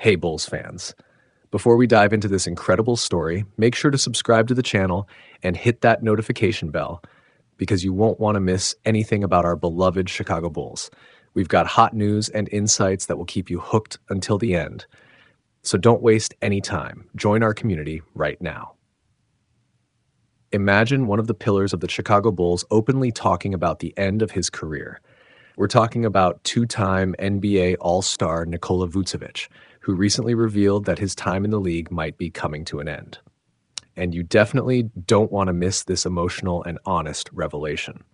Hey, Bulls fans. Before we dive into this incredible story, make sure to subscribe to the channel and hit that notification bell because you won't want to miss anything about our beloved Chicago Bulls. We've got hot news and insights that will keep you hooked until the end. So don't waste any time. Join our community right now. Imagine one of the pillars of the Chicago Bulls openly talking about the end of his career. We're talking about two-time NBA All-Star Nikola Vučević, who recently revealed that his time in the league might be coming to an end. And you definitely don't want to miss this emotional and honest revelation.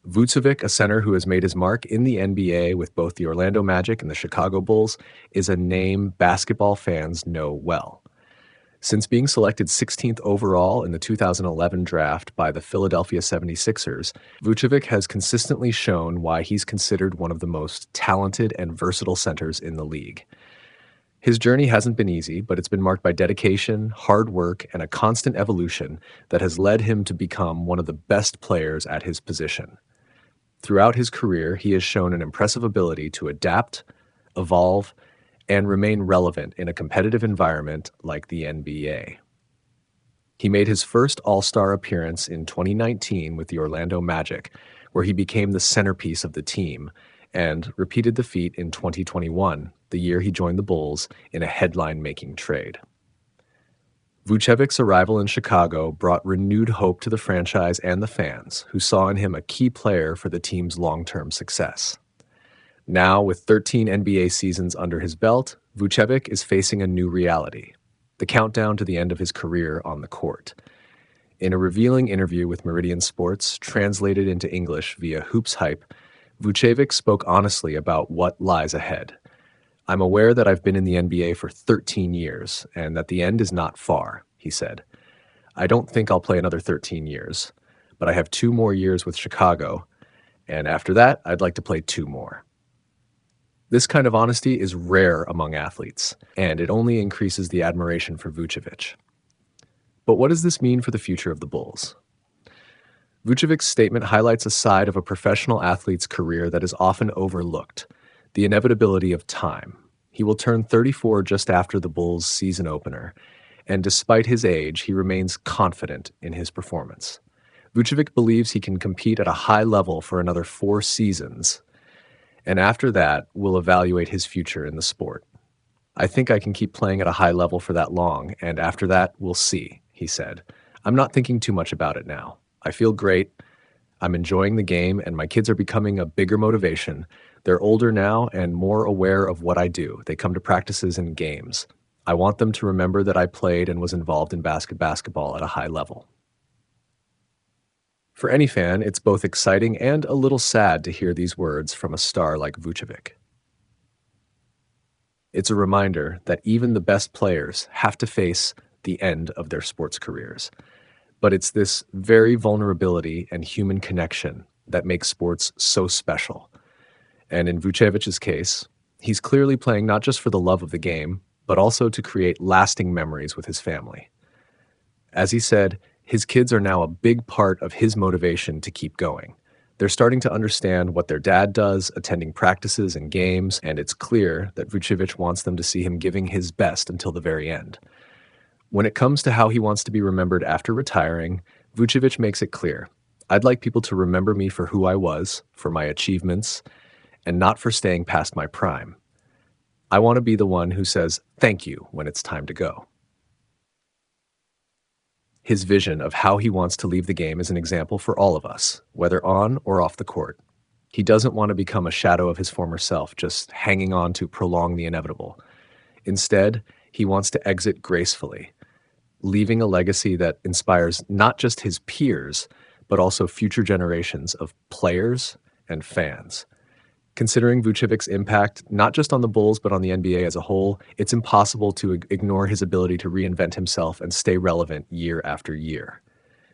Vučević, a center who has made his mark in the NBA with both the Orlando Magic and the Chicago Bulls, is a name basketball fans know well. Since being selected 16th overall in the 2011 draft by the Philadelphia 76ers, Vučević has consistently shown why he's considered one of the most talented and versatile centers in the league. His journey hasn't been easy, but it's been marked by dedication, hard work, and a constant evolution that has led him to become one of the best players at his position. Throughout his career, he has shown an impressive ability to adapt, evolve, and remain relevant in a competitive environment like the NBA. He made his first All-Star appearance in 2019 with the Orlando Magic, where he became the centerpiece of the team, and repeated the feat in 2021, the year he joined the Bulls in a headline-making trade. Vučević's arrival in Chicago brought renewed hope to the franchise and the fans, who saw in him a key player for the team's long-term success. Now, with 13 NBA seasons under his belt, Vučević is facing a new reality, the countdown to the end of his career on the court. In a revealing interview with Meridian Sports, translated into English via Hoops Hype, Vučević spoke honestly about what lies ahead. "I'm aware that I've been in the NBA for 13 years, and that the end is not far," he said. "I don't think I'll play another 13 years, but I have 2 more years with Chicago, and after that, I'd like to play 2 more. This kind of honesty is rare among athletes, and it only increases the admiration for Vučević. But what does this mean for the future of the Bulls? Vučević's statement highlights a side of a professional athlete's career that is often overlooked, the inevitability of time. He will turn 34 just after the Bulls' season opener, and despite his age, he remains confident in his performance. Vučević believes he can compete at a high level for another 4 seasons, and after that, we'll evaluate his future in the sport. "I think I can keep playing at a high level for that long, and after that, we'll see," he said. "I'm not thinking too much about it now. I feel great. I'm enjoying the game, and my kids are becoming a bigger motivation. They're older now and more aware of what I do. They come to practices and games. I want them to remember that I played and was involved in basketball at a high level." For any fan, it's both exciting and a little sad to hear these words from a star like Vučević. It's a reminder that even the best players have to face the end of their sports careers. But it's this very vulnerability and human connection that makes sports so special. And in Vučević's case, he's clearly playing not just for the love of the game, but also to create lasting memories with his family. As he said, his kids are now a big part of his motivation to keep going. They're starting to understand what their dad does, attending practices and games, and it's clear that Vučević wants them to see him giving his best until the very end. When it comes to how he wants to be remembered after retiring, Vučević makes it clear, "I'd like people to remember me for who I was, for my achievements, and not for staying past my prime. I want to be the one who says thank you when it's time to go." His vision of how he wants to leave the game is an example for all of us, whether on or off the court. He doesn't want to become a shadow of his former self, just hanging on to prolong the inevitable. Instead, he wants to exit gracefully, leaving a legacy that inspires not just his peers, but also future generations of players and fans. Considering Vučević's impact, not just on the Bulls, but on the NBA as a whole, it's impossible to ignore his ability to reinvent himself and stay relevant year after year.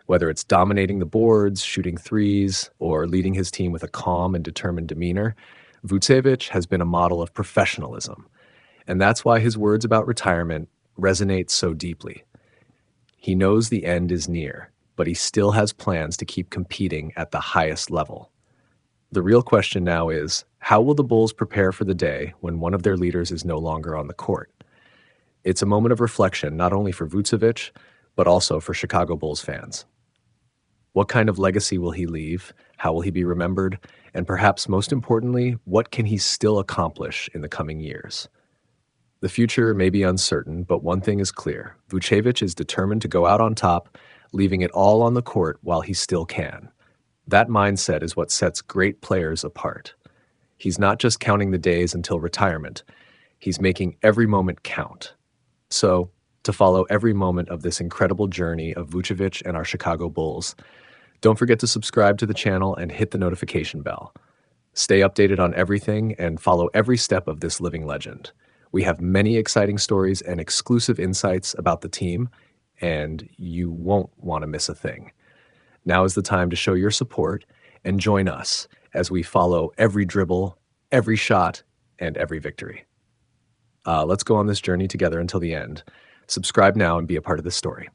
Whether it's dominating the boards, shooting threes, or leading his team with a calm and determined demeanor, Vučević has been a model of professionalism. And that's why his words about retirement resonate so deeply. He knows the end is near, but he still has plans to keep competing at the highest level. The real question now is, how will the Bulls prepare for the day when one of their leaders is no longer on the court? It's a moment of reflection not only for Vučević, but also for Chicago Bulls fans. What kind of legacy will he leave? How will he be remembered? And perhaps most importantly, what can he still accomplish in the coming years? The future may be uncertain, but one thing is clear. Vučević is determined to go out on top, leaving it all on the court while he still can. That mindset is what sets great players apart. He's not just counting the days until retirement. He's making every moment count. So, to follow every moment of this incredible journey of Vučević and our Chicago Bulls, don't forget to subscribe to the channel and hit the notification bell. Stay updated on everything and follow every step of this living legend. We have many exciting stories and exclusive insights about the team, and you won't want to miss a thing. Now is the time to show your support and join us as we follow every dribble, every shot, and every victory. Let's go on this journey together until the end. Subscribe now and be a part of this story.